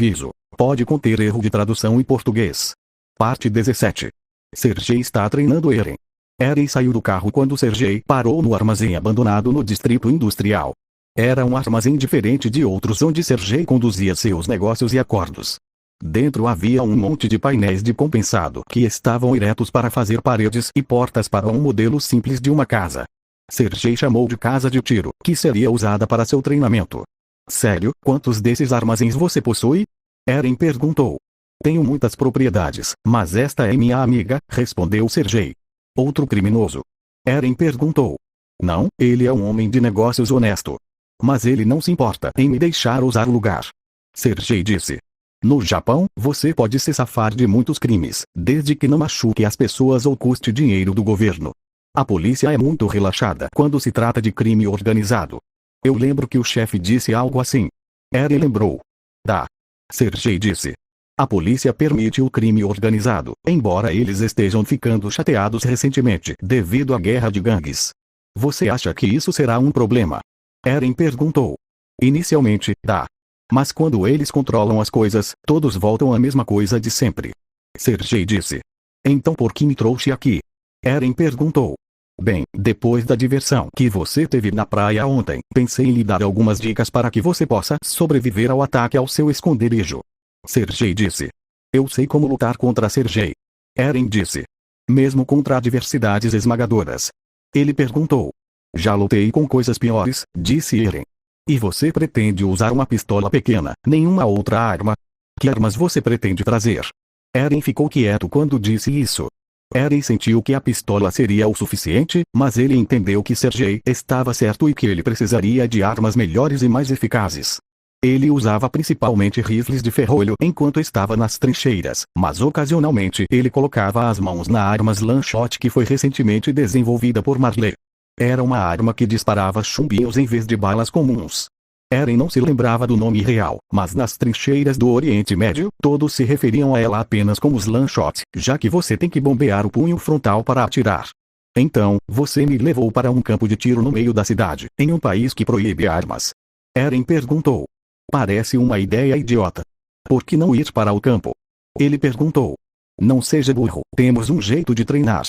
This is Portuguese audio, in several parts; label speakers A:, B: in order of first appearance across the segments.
A: Aviso: pode conter erro de tradução em português. Parte 17. Sergei está treinando Eren. Eren saiu do carro quando Sergei parou no armazém abandonado no distrito industrial. Era um armazém diferente de outros onde Sergei conduzia seus negócios e acordos. Dentro havia um monte de painéis de compensado que estavam eretos para fazer paredes e portas para um modelo simples de uma casa. Sergei chamou de casa de tiro, que seria usada para seu treinamento. Sério, quantos desses armazéns você possui? Eren perguntou. Tenho muitas propriedades, mas esta é minha amiga, respondeu Sergei. Outro criminoso? Eren perguntou. Não, ele é um homem de negócios honesto. Mas ele não se importa em me deixar usar o lugar. Sergei disse. No Japão, você pode se safar de muitos crimes, desde que não machuque as pessoas ou custe dinheiro do governo. A polícia é muito relaxada quando se trata de crime organizado. Eu lembro que o chefe disse algo assim. Eren lembrou. Sergei disse. A polícia permite o crime organizado, embora eles estejam ficando chateados recentemente devido à guerra de gangues. Você acha que isso será um problema? Eren perguntou. Inicialmente, mas quando eles controlam as coisas, todos voltam à mesma coisa de sempre. Sergei disse. Então por que me trouxe aqui? Eren perguntou. Bem, depois da diversão que você teve na praia ontem, pensei em lhe dar algumas dicas para que você possa sobreviver ao ataque ao seu esconderijo. Sergei disse. Eu sei como lutar contra Sergei. Eren disse. Mesmo contra adversidades esmagadoras. Ele perguntou. Já lutei com coisas piores, disse Eren. E você pretende usar uma pistola pequena, nenhuma outra arma? Que armas você pretende trazer? Eren ficou quieto quando disse isso. Eren sentiu que a pistola seria o suficiente, mas ele entendeu que Sergei estava certo e que ele precisaria de armas melhores e mais eficazes. Ele usava principalmente rifles de ferrolho enquanto estava nas trincheiras, mas ocasionalmente ele colocava as mãos na arma Slingshot que foi recentemente desenvolvida por Marley. Era uma arma que disparava chumbinhos em vez de balas comuns. Eren não se lembrava do nome real, mas nas trincheiras do Oriente Médio, todos se referiam a ela apenas como Slingshot, já que você tem que bombear o punho frontal para atirar. Então, você me levou para um campo de tiro no meio da cidade, em um país que proíbe armas. Eren perguntou. Parece uma ideia idiota. Por que não ir para o campo? Ele perguntou. Não seja burro, temos um jeito de treinar.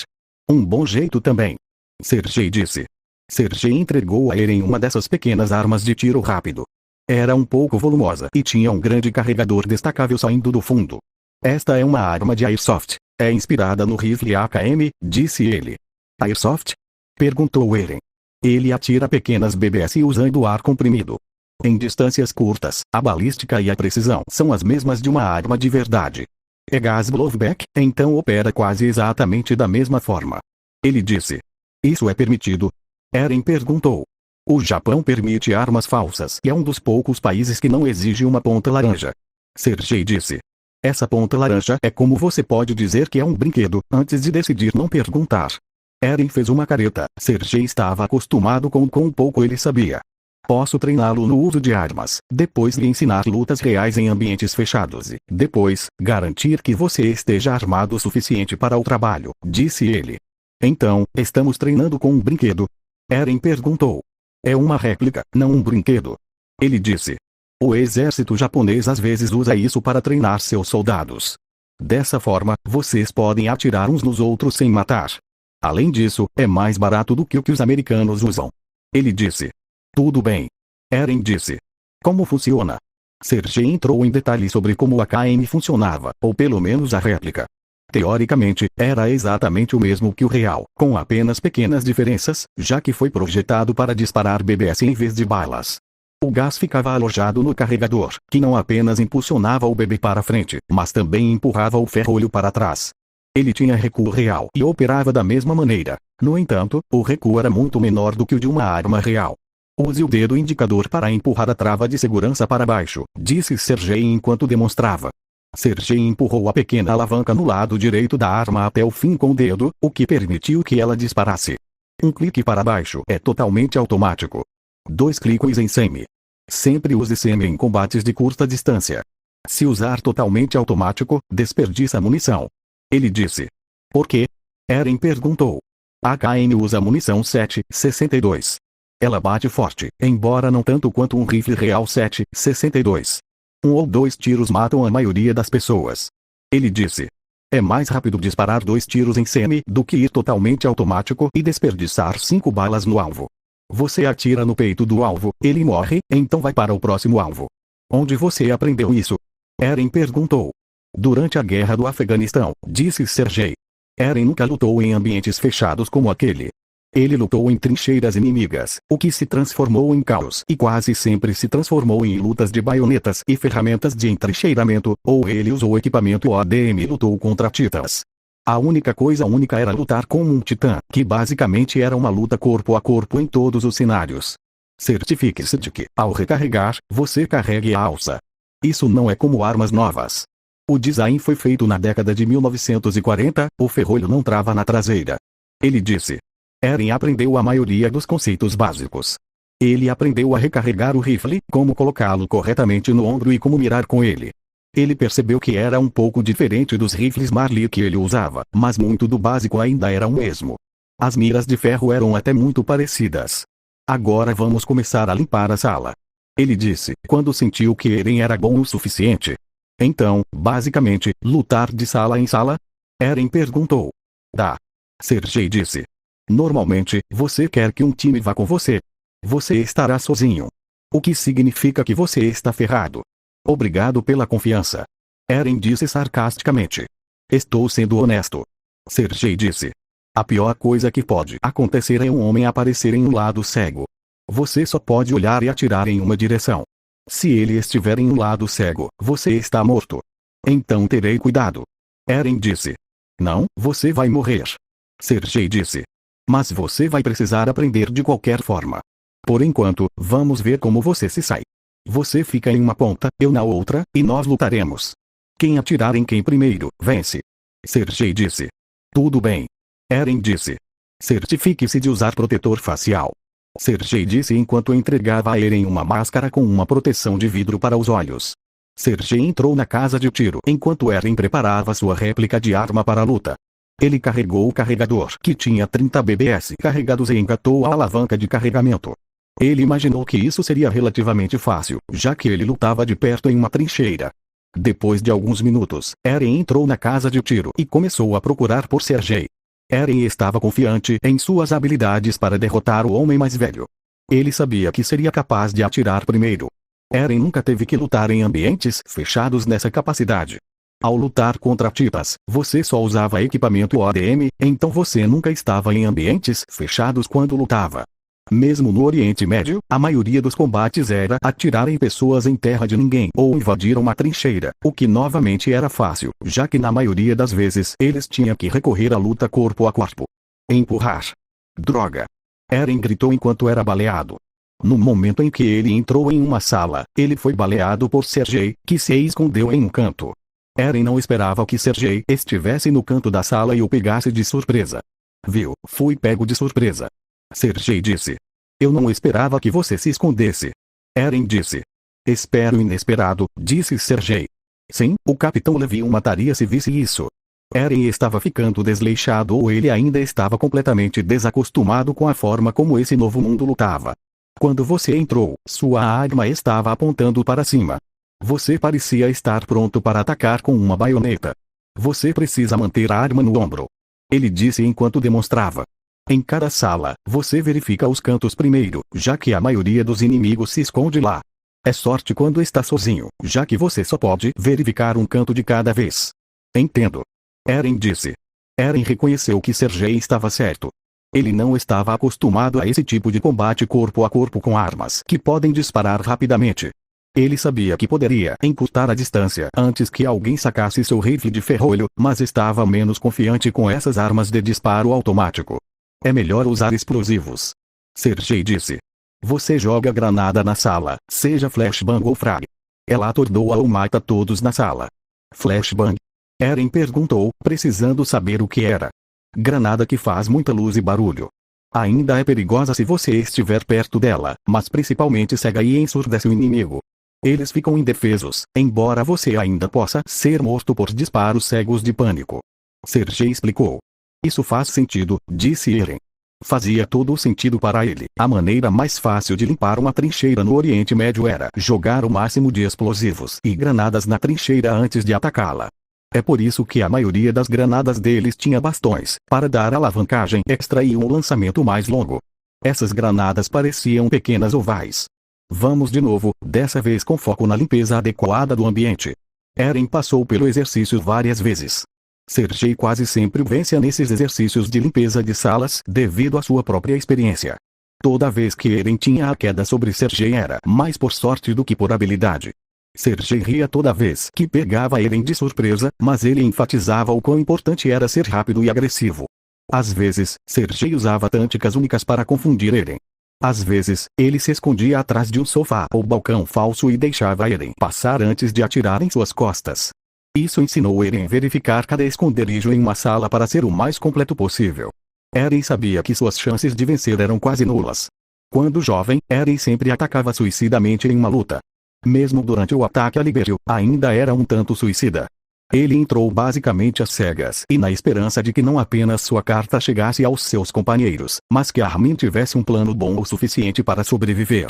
A: Um bom jeito também. Sergei disse. Sergei entregou a Eren uma dessas pequenas armas de tiro rápido. Era um pouco volumosa e tinha um grande carregador destacável saindo do fundo. Esta é uma arma de Airsoft. É inspirada no rifle AKM, disse ele. Airsoft? Perguntou Eren. Ele atira pequenas BBS usando ar comprimido. Em distâncias curtas, a balística e a precisão são as mesmas de uma arma de verdade. É gás blowback, então opera quase exatamente da mesma forma. Ele disse. Isso é permitido? Eren perguntou. O Japão permite armas falsas e é um dos poucos países que não exige uma ponta laranja. Sergei disse. Essa ponta laranja é como você pode dizer que é um brinquedo, antes de decidir não perguntar. Eren fez uma careta. Sergei estava acostumado com quão pouco ele sabia. Posso treiná-lo no uso de armas, depois lhe ensinar lutas reais em ambientes fechados e, depois, garantir que você esteja armado o suficiente para o trabalho, disse ele. Então, estamos treinando com um brinquedo? Eren perguntou. É uma réplica, não um brinquedo. Ele disse. O exército japonês às vezes usa isso para treinar seus soldados. Dessa forma, vocês podem atirar uns nos outros sem matar. Além disso, é mais barato do que o que os americanos usam. Ele disse. Tudo bem. Eren disse. Como funciona? Sergei entrou em detalhes sobre como a AKM funcionava, ou pelo menos a réplica. Teoricamente, era exatamente o mesmo que o real, com apenas pequenas diferenças, já que foi projetado para disparar BBS em vez de balas. O gás ficava alojado no carregador, que não apenas impulsionava o BB para frente, mas também empurrava o ferrolho para trás. Ele tinha recuo real e operava da mesma maneira. No entanto, o recuo era muito menor do que o de uma arma real. Use o dedo indicador para empurrar a trava de segurança para baixo, disse Sergei enquanto demonstrava. Sergei empurrou a pequena alavanca no lado direito da arma até o fim com o dedo, o que permitiu que ela disparasse. Um clique para baixo é totalmente automático. 2 cliques em semi. Sempre use semi em combates de curta distância. Se usar totalmente automático, desperdiça munição. Ele disse. Por quê? Eren perguntou. A AKM usa munição 7,62. Ela bate forte, embora não tanto quanto um rifle real 7,62. Um ou dois tiros matam a maioria das pessoas. Ele disse. É mais rápido disparar 2 tiros em semi do que ir totalmente automático e desperdiçar 5 balas no alvo. Você atira no peito do alvo, ele morre, então vai para o próximo alvo. Onde você aprendeu isso? Eren perguntou. Durante a guerra do Afeganistão, disse Sergei. Eren nunca lutou em ambientes fechados como aquele. Ele lutou em trincheiras inimigas, o que se transformou em caos e quase sempre se transformou em lutas de baionetas e ferramentas de entrincheiramento, ou ele usou equipamento ODM e lutou contra titãs. A única coisa única era lutar com um titã, que basicamente era uma luta corpo a corpo em todos os cenários. Certifique-se de que, ao recarregar, você carregue a alça. Isso não é como armas novas. O design foi feito na década de 1940, o ferrolho não trava na traseira. Ele disse. Eren aprendeu a maioria dos conceitos básicos. Ele aprendeu a recarregar o rifle, como colocá-lo corretamente no ombro e como mirar com ele. Ele percebeu que era um pouco diferente dos rifles Marley que ele usava, mas muito do básico ainda era o mesmo. As miras de ferro eram até muito parecidas. Agora vamos começar a limpar a sala. Ele disse, quando sentiu que Eren era bom o suficiente. Então, basicamente, lutar de sala em sala? Eren perguntou. Dá. Sergei disse. Normalmente, você quer que um time vá com você. Você estará sozinho. O que significa que você está ferrado. Obrigado pela confiança. Eren disse sarcasticamente. Estou sendo honesto. Sergei disse. A pior coisa que pode acontecer é um homem aparecer em um lado cego. Você só pode olhar e atirar em uma direção. Se ele estiver em um lado cego, você está morto. Então terei cuidado. Eren disse. Não, você vai morrer. Sergei disse. Mas você vai precisar aprender de qualquer forma. Por enquanto, vamos ver como você se sai. Você fica em uma ponta, eu na outra, e nós lutaremos. Quem atirar em quem primeiro, vence. Sergei disse. Tudo bem. Eren disse. Certifique-se de usar protetor facial. Sergei disse enquanto entregava a Eren uma máscara com uma proteção de vidro para os olhos. Sergei entrou na casa de tiro enquanto Eren preparava sua réplica de arma para a luta. Ele carregou o carregador que tinha 30 BBS carregados e engatou a alavanca de carregamento. Ele imaginou que isso seria relativamente fácil, já que ele lutava de perto em uma trincheira. Depois de alguns minutos, Eren entrou na casa de tiro e começou a procurar por Sergei. Eren estava confiante em suas habilidades para derrotar o homem mais velho. Ele sabia que seria capaz de atirar primeiro. Eren nunca teve que lutar em ambientes fechados nessa capacidade. Ao lutar contra tipas, você só usava equipamento ODM, então você nunca estava em ambientes fechados quando lutava. Mesmo no Oriente Médio, a maioria dos combates era atirar em pessoas em terra de ninguém ou invadir uma trincheira, o que novamente era fácil, já que na maioria das vezes eles tinham que recorrer à luta corpo a corpo. Empurrar. Droga. Eren gritou enquanto era baleado. No momento em que ele entrou em uma sala, ele foi baleado por Sergei, que se escondeu em um canto. Eren não esperava que Sergei estivesse no canto da sala e o pegasse de surpresa. Viu, fui pego de surpresa. Sergei disse. Eu não esperava que você se escondesse. Eren disse. Espero inesperado, disse Sergei. Sim, o Capitão Levi o mataria se visse isso. Eren estava ficando desleixado ou ele ainda estava completamente desacostumado com a forma como esse novo mundo lutava. Quando você entrou, sua arma estava apontando para cima. Você parecia estar pronto para atacar com uma baioneta. Você precisa manter a arma no ombro. Ele disse enquanto demonstrava. Em cada sala, você verifica os cantos primeiro, já que a maioria dos inimigos se esconde lá. É sorte quando está sozinho, já que você só pode verificar um canto de cada vez. Entendo. Eren disse. Eren reconheceu que Sergei estava certo. Ele não estava acostumado a esse tipo de combate corpo a corpo com armas que podem disparar rapidamente. Ele sabia que poderia encurtar a distância antes que alguém sacasse seu rifle de ferrolho, mas estava menos confiante com essas armas de disparo automático. É melhor usar explosivos. Sergei disse. Você joga granada na sala, seja flashbang ou frag. Ela atordoa ou mata todos na sala. Flashbang? Eren perguntou, precisando saber o que era. Granada que faz muita luz e barulho. Ainda é perigosa se você estiver perto dela, mas principalmente cega e ensurdece o inimigo. Eles ficam indefesos, embora você ainda possa ser morto por disparos cegos de pânico. Sergei explicou. Isso faz sentido, disse Eren. Fazia todo o sentido para ele. A maneira mais fácil de limpar uma trincheira no Oriente Médio era jogar o máximo de explosivos e granadas na trincheira antes de atacá-la. É por isso que a maioria das granadas deles tinha bastões, para dar alavancagem extra e um lançamento mais longo. Essas granadas pareciam pequenas ovais. Vamos de novo, dessa vez com foco na limpeza adequada do ambiente. Eren passou pelo exercício várias vezes. Sergei quase sempre vencia nesses exercícios de limpeza de salas devido à sua própria experiência. Toda vez que Eren tinha a queda sobre Sergei era mais por sorte do que por habilidade. Sergei ria toda vez que pegava Eren de surpresa, mas ele enfatizava o quão importante era ser rápido e agressivo. Às vezes, Sergei usava táticas únicas para confundir Eren. Às vezes, ele se escondia atrás de um sofá ou balcão falso e deixava Eren passar antes de atirar em suas costas. Isso ensinou Eren a verificar cada esconderijo em uma sala para ser o mais completo possível. Eren sabia que suas chances de vencer eram quase nulas. Quando jovem, Eren sempre atacava suicidamente em uma luta. Mesmo durante o ataque a Liberio, ainda era um tanto suicida. Ele entrou basicamente às cegas e na esperança de que não apenas sua carta chegasse aos seus companheiros, mas que Armin tivesse um plano bom o suficiente para sobreviver.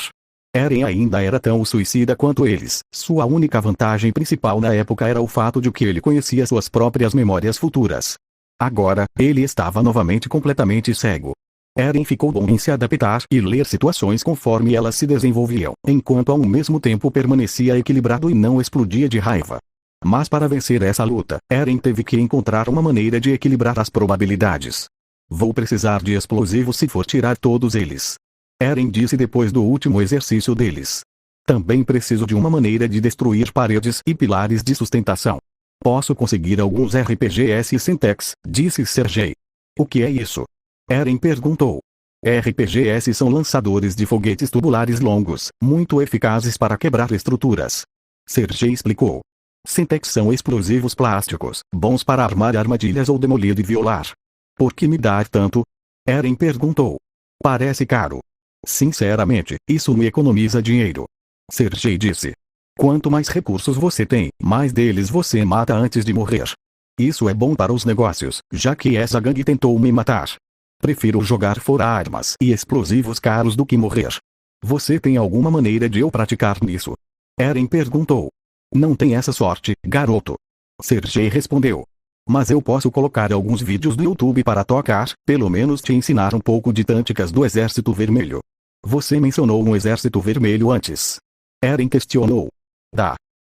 A: Eren ainda era tão suicida quanto eles. Sua única vantagem principal na época era o fato de que ele conhecia suas próprias memórias futuras. Agora, ele estava novamente completamente cego. Eren ficou bom em se adaptar e ler situações conforme elas se desenvolviam, enquanto ao mesmo tempo permanecia equilibrado e não explodia de raiva. Mas para vencer essa luta, Eren teve que encontrar uma maneira de equilibrar as probabilidades. Vou precisar de explosivos se for tirar todos eles. Eren disse depois do último exercício deles. Também preciso de uma maneira de destruir paredes e pilares de sustentação. Posso conseguir alguns RPGs Syntax, disse Sergei. O que é isso? Eren perguntou. RPGs são lançadores de foguetes tubulares longos, muito eficazes para quebrar estruturas. Sergei explicou. Syntax são explosivos plásticos, bons para armar armadilhas ou demolir e violar. Por que me dar tanto? Eren perguntou. Parece caro. Sinceramente, isso me economiza dinheiro. Sergei disse. Quanto mais recursos você tem, mais deles você mata antes de morrer. Isso é bom para os negócios, já que essa gangue tentou me matar. Prefiro jogar fora armas e explosivos caros do que morrer. Você tem alguma maneira de eu praticar nisso? Eren perguntou. Não tem essa sorte, garoto. Sergei respondeu. Mas eu posso colocar alguns vídeos do YouTube para tocar, pelo menos te ensinar um pouco de táticas do Exército Vermelho. Você mencionou um Exército Vermelho antes. Eren questionou.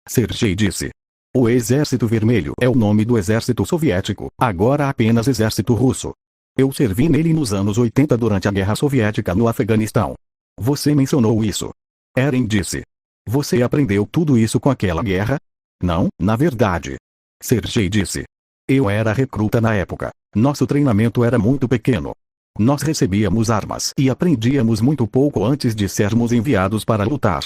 A: Sergei disse. O Exército Vermelho é o nome do Exército Soviético, agora apenas Exército Russo. Eu servi nele nos anos 80 durante a Guerra Soviética no Afeganistão. Você mencionou isso. Eren disse. Você aprendeu tudo isso com aquela guerra? Não, na verdade. Sergei disse. Eu era recruta na época. Nosso treinamento era muito pequeno. Nós recebíamos armas e aprendíamos muito pouco antes de sermos enviados para lutar.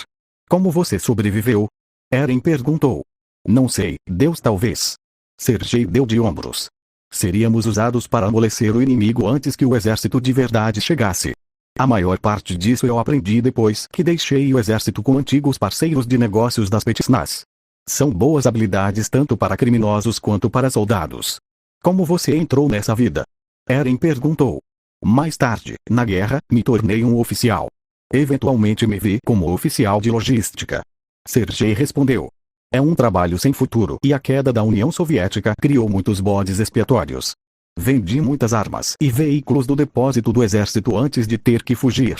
A: Como você sobreviveu? Eren perguntou. Não sei, Deus talvez. Sergei deu de ombros. Seríamos usados para amolecer o inimigo antes que o exército de verdade chegasse. A maior parte disso eu aprendi depois que deixei o exército com antigos parceiros de negócios das Petitnas. São boas habilidades tanto para criminosos quanto para soldados. Como você entrou nessa vida? Eren perguntou. Mais tarde, na guerra, me tornei um oficial. Eventualmente me vi como oficial de logística. Sergei respondeu. É um trabalho sem futuro e a queda da União Soviética criou muitos bodes expiatórios. Vendi muitas armas e veículos do depósito do exército antes de ter que fugir.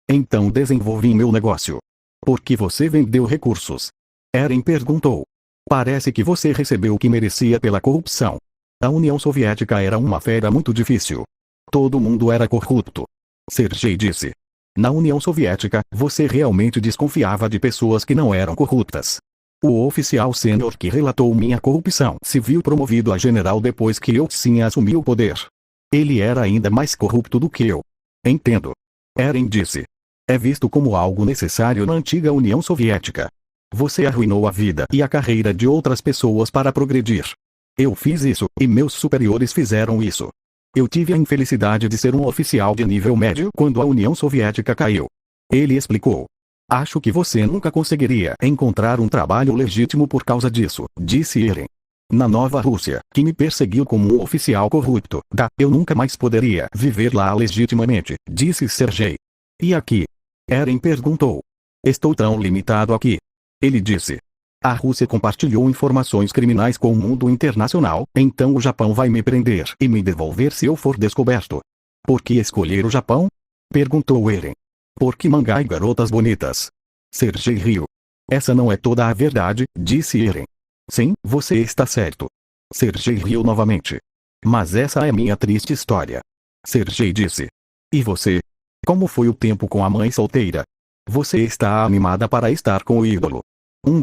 A: Então desenvolvi meu negócio. Por que você vendeu recursos? Eren perguntou. Parece que você recebeu o que merecia pela corrupção. A União Soviética era uma fera muito difícil. Todo mundo era corrupto. Sergei disse. Na União Soviética, você realmente desconfiava de pessoas que não eram corruptas. O oficial sênior que relatou minha corrupção se viu promovido a general depois que Yeltsin assumiu o poder. Ele era ainda mais corrupto do que eu. Entendo. Eren disse. É visto como algo necessário na antiga União Soviética. Você arruinou a vida e a carreira de outras pessoas para progredir. Eu fiz isso, e meus superiores fizeram isso. Eu tive a infelicidade de ser um oficial de nível médio quando a União Soviética caiu. Ele explicou. Acho que você nunca conseguiria encontrar um trabalho legítimo por causa disso, disse Eren. Na Nova Rússia, que me perseguiu como um oficial corrupto, eu nunca mais poderia viver lá legitimamente, disse Sergei. E aqui? Eren perguntou. Estou tão limitado aqui. Ele disse. A Rússia compartilhou informações criminais com o mundo internacional, então o Japão vai me prender e me devolver se eu for descoberto. Por que escolher o Japão? Perguntou Eren. Porque mangá e garotas bonitas. Sergei riu. Essa não é toda a verdade, disse Eren. Sim, você está certo. Sergei riu novamente. Mas essa é minha triste história. Sergei disse. E você? Como foi o tempo com a mãe solteira? Você está animada para estar com o ídolo?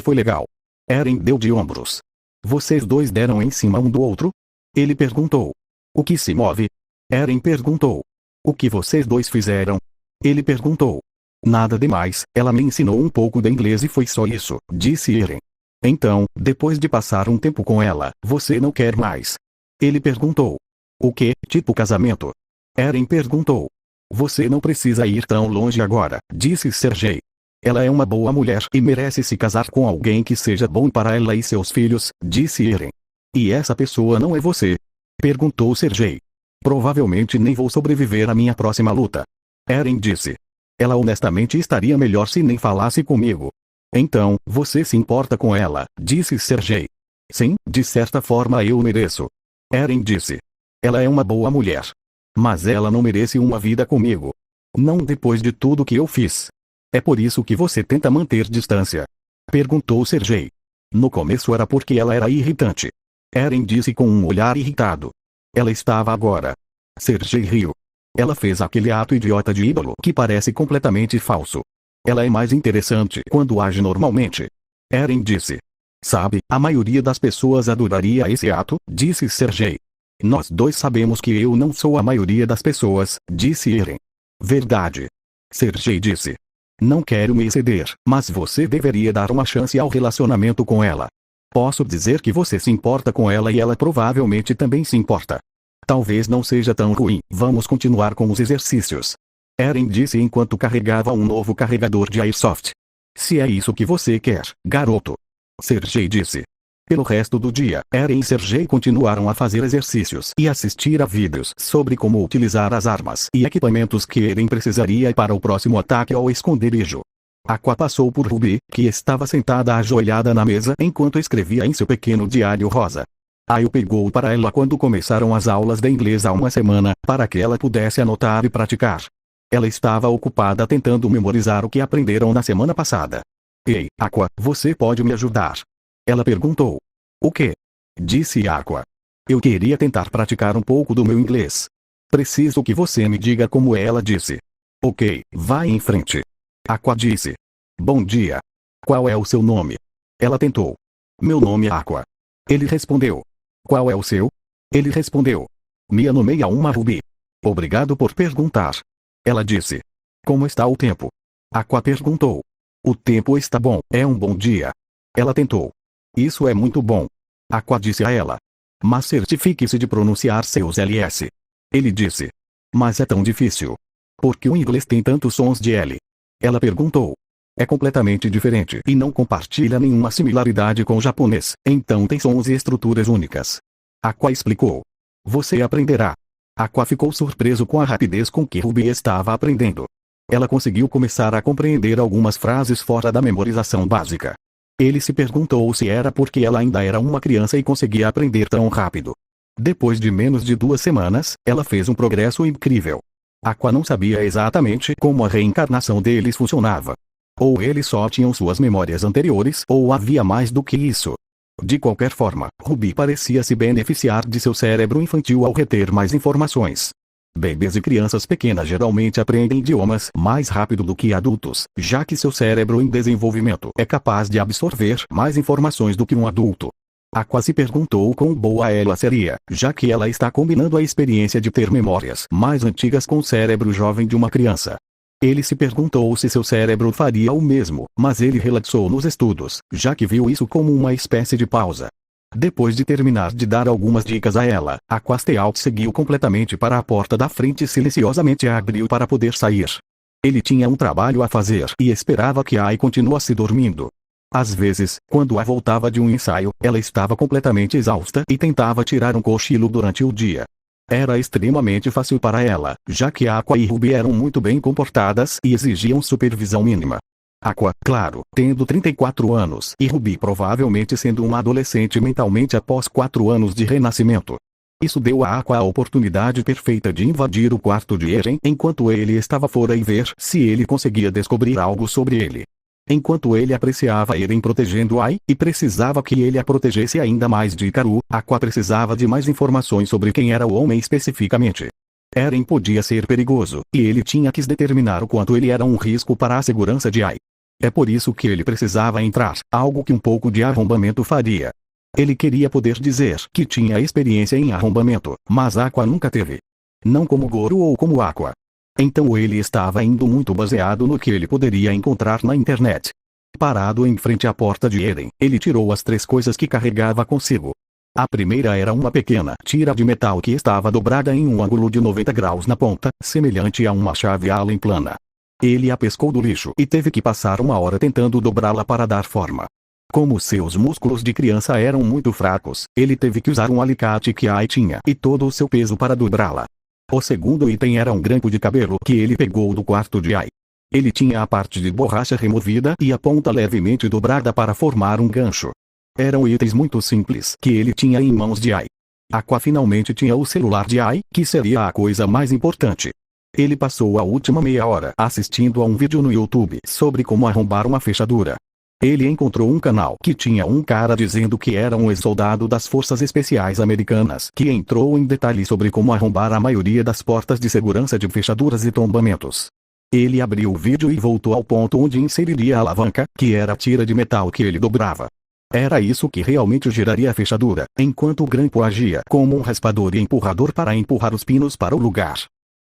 A: Foi legal. Eren deu de ombros. Vocês dois deram em cima um do outro? Ele perguntou. O que se move? Eren perguntou. O que vocês dois fizeram? Ele perguntou. Nada demais, ela me ensinou um pouco de inglês e foi só isso, disse Eren. Então, depois de passar um tempo com ela, você não quer mais? Ele perguntou. O que, tipo casamento? Eren perguntou. Você não precisa ir tão longe agora, disse Sergei. Ela é uma boa mulher e merece se casar com alguém que seja bom para ela e seus filhos, disse Eren. E essa pessoa não é você? Perguntou Sergei. Provavelmente nem vou sobreviver à minha próxima luta. Eren disse. Ela honestamente estaria melhor se nem falasse comigo. Então, você se importa com ela, disse Sergei. Sim, de certa forma eu mereço. Eren disse. Ela é uma boa mulher. Mas ela não merece uma vida comigo. Não depois de tudo que eu fiz. É por isso que você tenta manter distância? Perguntou Sergei. No começo era porque ela era irritante. Eren disse com um olhar irritado. Ela estava agora. Sergei riu. Ela fez aquele ato idiota de ídolo que parece completamente falso. Ela é mais interessante quando age normalmente. Eren disse. Sabe, a maioria das pessoas adoraria esse ato, disse Sergei. Nós dois sabemos que eu não sou a maioria das pessoas, disse Eren. Verdade. Sergei disse. Não quero me exceder, mas você deveria dar uma chance ao relacionamento com ela. Posso dizer que você se importa com ela e ela provavelmente também se importa. Talvez não seja tão ruim, vamos continuar com os exercícios. Eren disse enquanto carregava um novo carregador de Airsoft. Se é isso que você quer, garoto. Sergei disse. Pelo resto do dia, Eren e Sergei continuaram a fazer exercícios e assistir a vídeos sobre como utilizar as armas e equipamentos que Eren precisaria para o próximo ataque ao esconderijo. Aqua passou por Ruby, que estava sentada ajoelhada na mesa enquanto escrevia em seu pequeno diário rosa. Ayo pegou para ela quando começaram as aulas de inglês há uma semana, para que ela pudesse anotar e praticar. Ela estava ocupada tentando memorizar o que aprenderam na semana passada. Ei, Aqua, você pode me ajudar? Ela perguntou. O quê? Disse Aqua. Eu queria tentar praticar um pouco do meu inglês. Preciso que você me diga como ela disse. Ok, vai em frente. Aqua disse. Bom dia. Qual é o seu nome? Ela tentou. Meu nome é Aqua. Ele respondeu. Qual é o seu? Ele respondeu. Me nomeia uma Ruby. Obrigado por perguntar. Ela disse. Como está o tempo? Aqua perguntou. O tempo está bom, é um bom dia. Ela tentou. Isso é muito bom. Aqua disse a ela. Mas certifique-se de pronunciar seus Ls. Ele disse. Mas é tão difícil. Porque o inglês tem tantos sons de L. Ela perguntou. É completamente diferente e não compartilha nenhuma similaridade com o japonês, então tem sons e estruturas únicas. Aqua explicou. Você aprenderá. Aqua ficou surpreso com a rapidez com que Ruby estava aprendendo. Ela conseguiu começar a compreender algumas frases fora da memorização básica. Ele se perguntou se era porque ela ainda era uma criança e conseguia aprender tão rápido. Depois de menos de 2 semanas, ela fez um progresso incrível. Aqua não sabia exatamente como a reencarnação deles funcionava. Ou eles só tinham suas memórias anteriores, ou havia mais do que isso. De qualquer forma, Ruby parecia se beneficiar de seu cérebro infantil ao reter mais informações. Bebês e crianças pequenas geralmente aprendem idiomas mais rápido do que adultos, já que seu cérebro em desenvolvimento é capaz de absorver mais informações do que um adulto. Aqua se perguntou quão boa ela seria, já que ela está combinando a experiência de ter memórias mais antigas com o cérebro jovem de uma criança. Ele se perguntou se seu cérebro faria o mesmo, mas ele relaxou nos estudos, já que viu isso como uma espécie de pausa. Depois de terminar de dar algumas dicas a ela, Aquastealt seguiu completamente para a porta da frente e silenciosamente a abriu para poder sair. Ele tinha um trabalho a fazer e esperava que Ai continuasse dormindo. Às vezes, quando a voltava de um ensaio, ela estava completamente exausta e tentava tirar um cochilo durante o dia. Era extremamente fácil para ela, já que Aqua e Ruby eram muito bem comportadas e exigiam supervisão mínima. Aqua, claro, tendo 34 anos e Ruby provavelmente sendo uma adolescente mentalmente após 4 anos de renascimento. Isso deu a Aqua a oportunidade perfeita de invadir o quarto de Eren enquanto ele estava fora e ver se ele conseguia descobrir algo sobre ele. Enquanto ele apreciava Eren protegendo Ai, e precisava que ele a protegesse ainda mais de Ikaru, Aqua precisava de mais informações sobre quem era o homem especificamente. Eren podia ser perigoso, e ele tinha que determinar o quanto ele era um risco para a segurança de Ai. É por isso que ele precisava entrar, algo que um pouco de arrombamento faria. Ele queria poder dizer que tinha experiência em arrombamento, mas Aqua nunca teve. Não como Goro ou como Aqua. Então ele estava indo muito baseado no que ele poderia encontrar na internet. Parado em frente à porta de Eren, ele tirou as 3 coisas que carregava consigo. A primeira era uma pequena tira de metal que estava dobrada em um ângulo de 90 graus na ponta, semelhante a uma chave Allen plana. Ele a pescou do lixo e teve que passar 1 hora tentando dobrá-la para dar forma. Como seus músculos de criança eram muito fracos, ele teve que usar um alicate que Ai tinha e todo o seu peso para dobrá-la. O segundo item era um grampo de cabelo que ele pegou do quarto de Ai. Ele tinha a parte de borracha removida e a ponta levemente dobrada para formar um gancho. Eram itens muito simples que ele tinha em mãos de Ai. Aqua finalmente tinha o celular de Ai, que seria a coisa mais importante. Ele passou a última meia hora assistindo a um vídeo no YouTube sobre como arrombar uma fechadura. Ele encontrou um canal que tinha um cara dizendo que era um ex-soldado das Forças Especiais Americanas que entrou em detalhes sobre como arrombar a maioria das portas de segurança de fechaduras e tombamentos. Ele abriu o vídeo e voltou ao ponto onde inseriria a alavanca, que era a tira de metal que ele dobrava. Era isso que realmente giraria a fechadura, enquanto o grampo agia como um raspador e empurrador para empurrar os pinos para o lugar.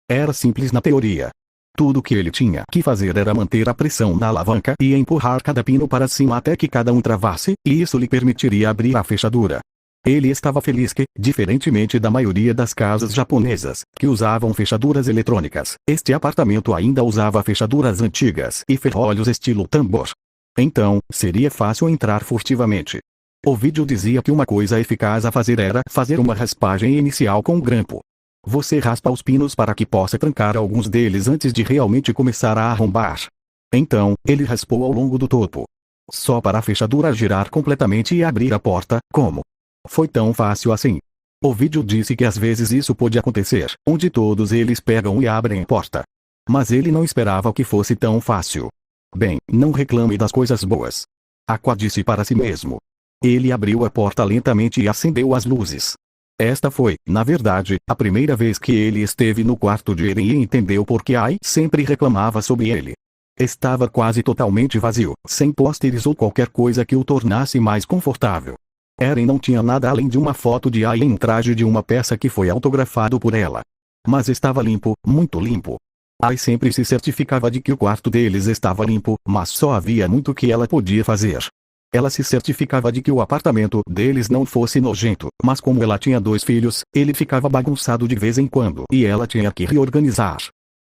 A: Era simples na teoria. Tudo que ele tinha que fazer era manter a pressão na alavanca e empurrar cada pino para cima até que cada um travasse, e isso lhe permitiria abrir a fechadura. Ele estava feliz que, diferentemente da maioria das casas japonesas, que usavam fechaduras eletrônicas, este apartamento ainda usava fechaduras antigas e ferrolhos estilo tambor. Então, seria fácil entrar furtivamente. O vídeo dizia que uma coisa eficaz a fazer era fazer uma raspagem inicial com o grampo. Você raspa os pinos para que possa trancar alguns deles antes de realmente começar a arrombar. Então, ele raspou ao longo do topo. Só para a fechadura girar completamente e abrir a porta, como? Foi tão fácil assim. O vídeo disse que às vezes isso pode acontecer, onde todos eles pegam e abrem a porta. Mas ele não esperava que fosse tão fácil. Bem, não reclame das coisas boas. Aqua disse para si mesmo. Ele abriu a porta lentamente e acendeu as luzes. Esta foi, na verdade, a primeira vez que ele esteve no quarto de Eren e entendeu por que Ai sempre reclamava sobre ele. Estava quase totalmente vazio, sem pôsteres ou qualquer coisa que o tornasse mais confortável. Eren não tinha nada além de uma foto de Ai em um traje de uma peça que foi autografado por ela. Mas estava limpo, muito limpo. Ai sempre se certificava de que o quarto deles estava limpo, mas só havia muito que ela podia fazer. Ela se certificava de que o apartamento deles não fosse nojento, mas como ela tinha 2 filhos, ele ficava bagunçado de vez em quando e ela tinha que reorganizar.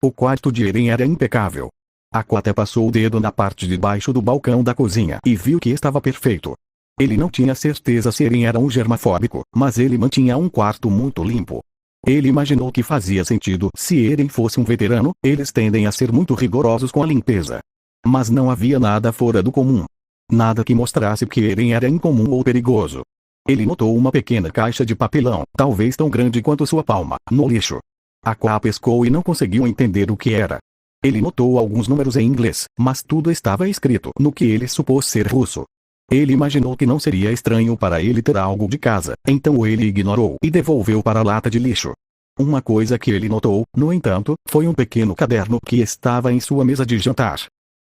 A: O quarto de Eren era impecável. Aqua até passou o dedo na parte de baixo do balcão da cozinha e viu que estava perfeito. Ele não tinha certeza se Eren era um germafóbico, mas ele mantinha um quarto muito limpo. Ele imaginou que fazia sentido se Eren fosse um veterano, eles tendem a ser muito rigorosos com a limpeza. Mas não havia nada fora do comum. Nada que mostrasse que Eren era incomum ou perigoso. Ele notou uma pequena caixa de papelão, talvez tão grande quanto sua palma, no lixo. Aqua a pescou e não conseguiu entender o que era. Ele notou alguns números em inglês, mas tudo estava escrito no que ele supôs ser russo. Ele imaginou que não seria estranho para ele ter algo de casa, então ele ignorou e devolveu para a lata de lixo. Uma coisa que ele notou, no entanto, foi um pequeno caderno que estava em sua mesa de jantar.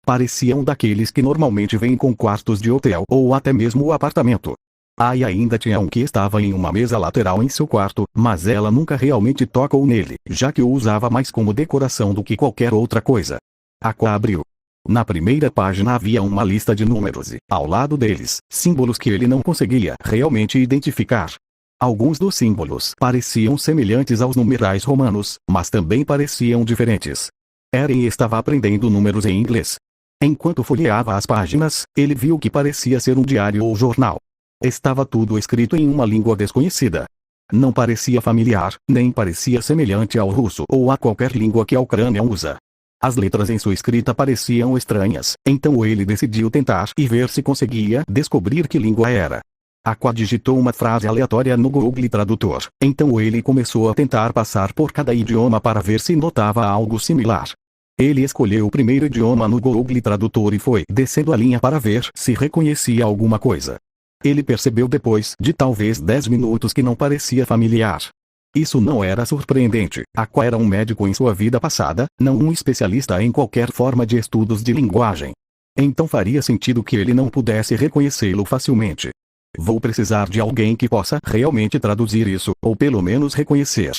A: Parecia um daqueles que normalmente vêm com quartos de hotel ou até mesmo o apartamento. Ai ainda tinha um que estava em uma mesa lateral em seu quarto, mas ela nunca realmente tocou nele, já que o usava mais como decoração do que qualquer outra coisa. Aqua abriu. Na primeira página havia uma lista de números e, ao lado deles, símbolos que ele não conseguia realmente identificar. Alguns dos símbolos pareciam semelhantes aos numerais romanos, mas também pareciam diferentes. Eren estava aprendendo números em inglês. Enquanto folheava as páginas, ele viu que parecia ser um diário ou jornal. Estava tudo escrito em uma língua desconhecida. Não parecia familiar, nem parecia semelhante ao russo ou a qualquer língua que a Ucrânia usa. As letras em sua escrita pareciam estranhas, então ele decidiu tentar e ver se conseguia descobrir que língua era. Aqua digitou uma frase aleatória no Google Tradutor, então ele começou a tentar passar por cada idioma para ver se notava algo similar. Ele escolheu o primeiro idioma no Google Tradutor e foi descendo a linha para ver se reconhecia alguma coisa. Ele percebeu depois de talvez 10 minutos que não parecia familiar. Isso não era surpreendente. Aqua era um médico em sua vida passada, não um especialista em qualquer forma de estudos de linguagem. Então faria sentido que ele não pudesse reconhecê-lo facilmente. Vou precisar de alguém que possa realmente traduzir isso, ou pelo menos reconhecer.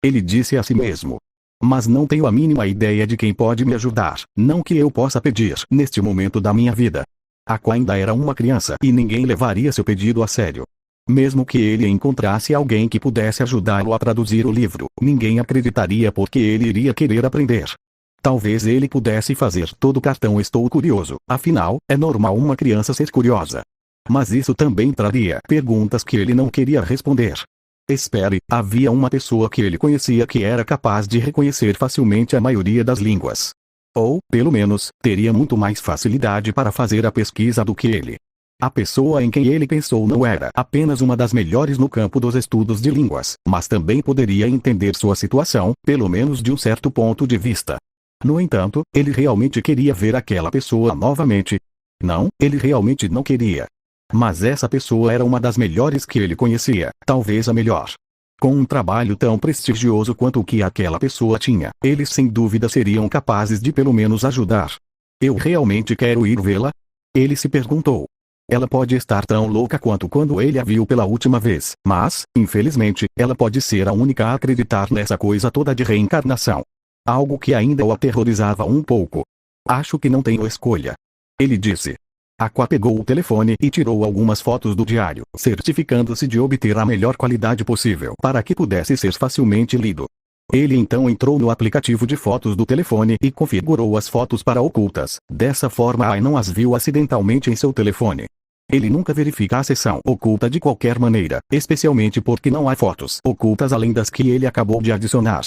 A: Ele disse a si mesmo. Mas não tenho a mínima ideia de quem pode me ajudar, não que eu possa pedir neste momento da minha vida. Aqua ainda era uma criança e ninguém levaria seu pedido a sério. Mesmo que ele encontrasse alguém que pudesse ajudá-lo a traduzir o livro, ninguém acreditaria porque ele iria querer aprender. Talvez ele pudesse fazer todo o cartão "Estou curioso", afinal, é normal uma criança ser curiosa. Mas isso também traria perguntas que ele não queria responder. Espere, havia uma pessoa que ele conhecia que era capaz de reconhecer facilmente a maioria das línguas. Ou, pelo menos, teria muito mais facilidade para fazer a pesquisa do que ele. A pessoa em quem ele pensou não era apenas uma das melhores no campo dos estudos de línguas, mas também poderia entender sua situação, pelo menos de um certo ponto de vista. No entanto, ele realmente queria ver aquela pessoa novamente. Não, ele realmente não queria. Mas essa pessoa era uma das melhores que ele conhecia, talvez a melhor. Com um trabalho tão prestigioso quanto o que aquela pessoa tinha, eles sem dúvida seriam capazes de pelo menos ajudar. Eu realmente quero ir vê-la? Ele se perguntou. Ela pode estar tão louca quanto quando ele a viu pela última vez, mas, infelizmente, ela pode ser a única a acreditar nessa coisa toda de reencarnação. Algo que ainda o aterrorizava um pouco. Acho que não tenho escolha. Ele disse. Aqua pegou o telefone e tirou algumas fotos do diário, certificando-se de obter a melhor qualidade possível para que pudesse ser facilmente lido. Ele então entrou no aplicativo de fotos do telefone e configurou as fotos para ocultas, dessa forma Ai não as viu acidentalmente em seu telefone. Ele nunca verifica a seção oculta de qualquer maneira, especialmente porque não há fotos ocultas além das que ele acabou de adicionar.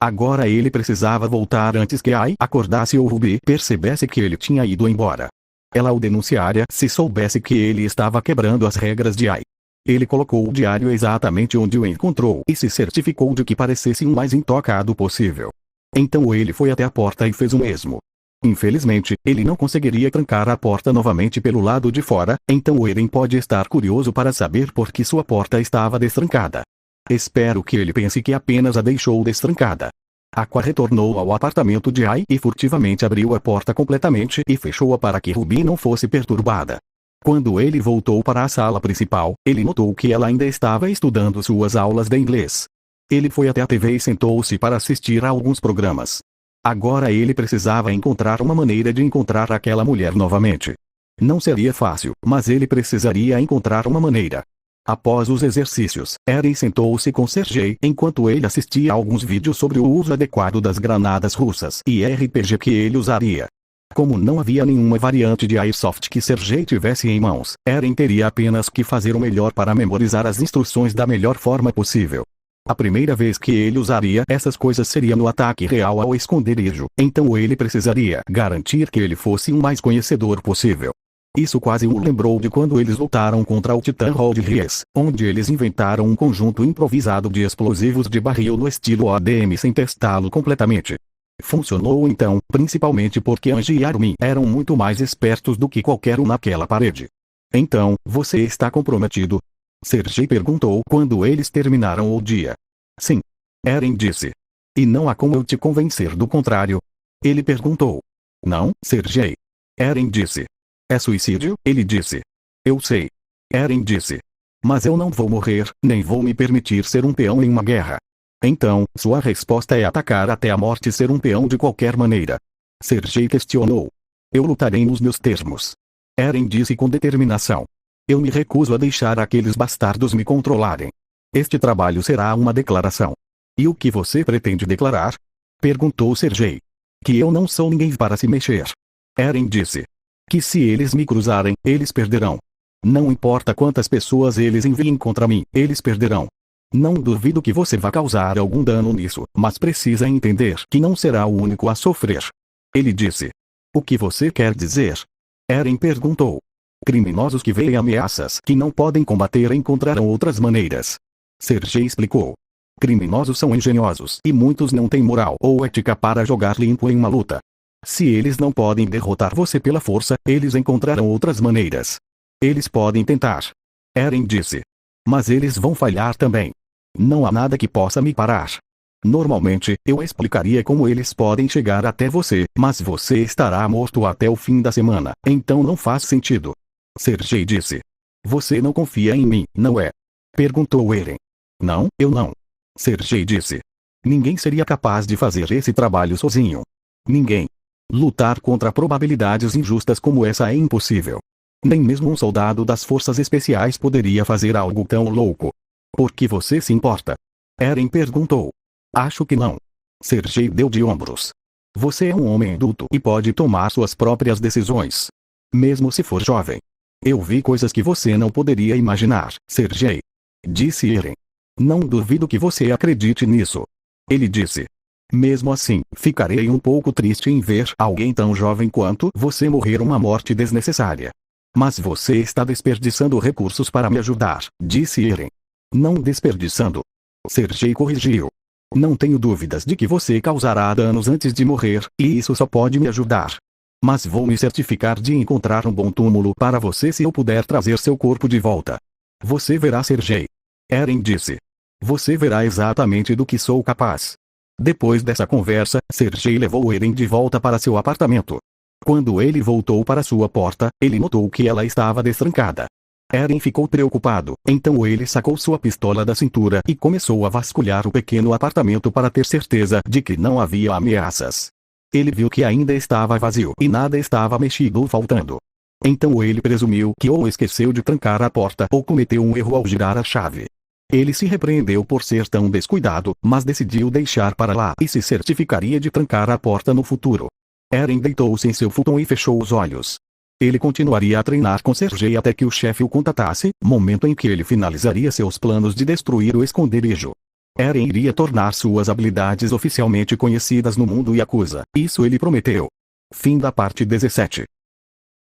A: Agora ele precisava voltar antes que Ai acordasse ou Ruby percebesse que ele tinha ido embora. Ela o denunciaria se soubesse que ele estava quebrando as regras de Ai. Ele colocou o diário exatamente onde o encontrou e se certificou de que parecesse o mais intocado possível. Então ele foi até a porta e fez o mesmo. Infelizmente, ele não conseguiria trancar a porta novamente pelo lado de fora, então Eren pode estar curioso para saber por que sua porta estava destrancada. Espero que ele pense que apenas a deixou destrancada. Aqua retornou ao apartamento de Ai e furtivamente abriu a porta completamente e fechou-a para que Ruby não fosse perturbada. Quando ele voltou para a sala principal, ele notou que ela ainda estava estudando suas aulas de inglês. Ele foi até a TV e sentou-se para assistir a alguns programas. Agora ele precisava encontrar uma maneira de encontrar aquela mulher novamente. Não seria fácil, mas ele precisaria encontrar uma maneira. Após os exercícios, Eren sentou-se com Sergei enquanto ele assistia a alguns vídeos sobre o uso adequado das granadas russas e RPG que ele usaria. Como não havia nenhuma variante de Airsoft que Sergei tivesse em mãos, Eren teria apenas que fazer o melhor para memorizar as instruções da melhor forma possível. A primeira vez que ele usaria essas coisas seria no ataque real ao esconderijo, então ele precisaria garantir que ele fosse o mais conhecedor possível. Isso quase o lembrou de quando eles lutaram contra o Titã Rodrigues, onde eles inventaram um conjunto improvisado de explosivos de barril no estilo ADM sem testá-lo completamente. Funcionou então, principalmente porque Angie e Armin eram muito mais espertos do que qualquer um naquela parede. Então, você está comprometido? Sergei perguntou quando eles terminaram o dia. Sim. Eren disse. E não há como eu te convencer do contrário? Ele perguntou. Não, Sergei. Eren disse. É suicídio? Ele disse. Eu sei. Eren disse. Mas eu não vou morrer, nem vou me permitir ser um peão em uma guerra. Então, sua resposta é atacar até a morte e ser um peão de qualquer maneira. Sergei questionou. Eu lutarei nos meus termos. Eren disse com determinação. Eu me recuso a deixar aqueles bastardos me controlarem. Este trabalho será uma declaração. E o que você pretende declarar? Perguntou Sergei. Que eu não sou ninguém para se mexer. Eren disse. Que se eles me cruzarem, eles perderão. Não importa quantas pessoas eles enviem contra mim, eles perderão. Não duvido que você vá causar algum dano nisso, mas precisa entender que não será o único a sofrer. Ele disse. O que você quer dizer? Eren perguntou. Criminosos que veem ameaças que não podem combater encontrarão outras maneiras. Sergei explicou. Criminosos são engenhosos e muitos não têm moral ou ética para jogar limpo em uma luta. Se eles não podem derrotar você pela força, eles encontrarão outras maneiras. Eles podem tentar. Eren disse. Mas eles vão falhar também. Não há nada que possa me parar. Normalmente, eu explicaria como eles podem chegar até você, mas você estará morto até o fim da semana, então não faz sentido. Sergei disse. Você não confia em mim, não é? Perguntou Eren. Não, eu não. Sergei disse. Ninguém seria capaz de fazer esse trabalho sozinho. Ninguém. Lutar contra probabilidades injustas como essa é impossível. Nem mesmo um soldado das forças especiais poderia fazer algo tão louco. Por que você se importa? Eren perguntou. Acho que não. Sergei deu de ombros. Você é um homem adulto e pode tomar suas próprias decisões. Mesmo se for jovem. Eu vi coisas que você não poderia imaginar, Sergei. Disse Eren. Não duvido que você acredite nisso. Ele disse. Mesmo assim, ficarei um pouco triste em ver alguém tão jovem quanto você morrer uma morte desnecessária. Mas você está desperdiçando recursos para me ajudar, disse Eren. Não desperdiçando. Sergei corrigiu. Não tenho dúvidas de que você causará danos antes de morrer, e isso só pode me ajudar. Mas vou me certificar de encontrar um bom túmulo para você se eu puder trazer seu corpo de volta. Você verá, Sergei. Eren disse. Você verá exatamente do que sou capaz. Depois dessa conversa, Sergei levou Eren de volta para seu apartamento. Quando ele voltou para sua porta, ele notou que ela estava destrancada. Eren ficou preocupado, então ele sacou sua pistola da cintura e começou a vasculhar o pequeno apartamento para ter certeza de que não havia ameaças. Ele viu que ainda estava vazio e nada estava mexido ou faltando. Então ele presumiu que ou esqueceu de trancar a porta ou cometeu um erro ao girar a chave. Ele se repreendeu por ser tão descuidado, mas decidiu deixar para lá e se certificaria de trancar a porta no futuro. Eren deitou-se em seu futon e fechou os olhos. Ele continuaria a treinar com Sergei até que o chefe o contatasse, momento em que ele finalizaria seus planos de destruir o esconderijo. Eren iria tornar suas habilidades oficialmente conhecidas no mundo Yakuza, isso ele prometeu. Fim da parte 17.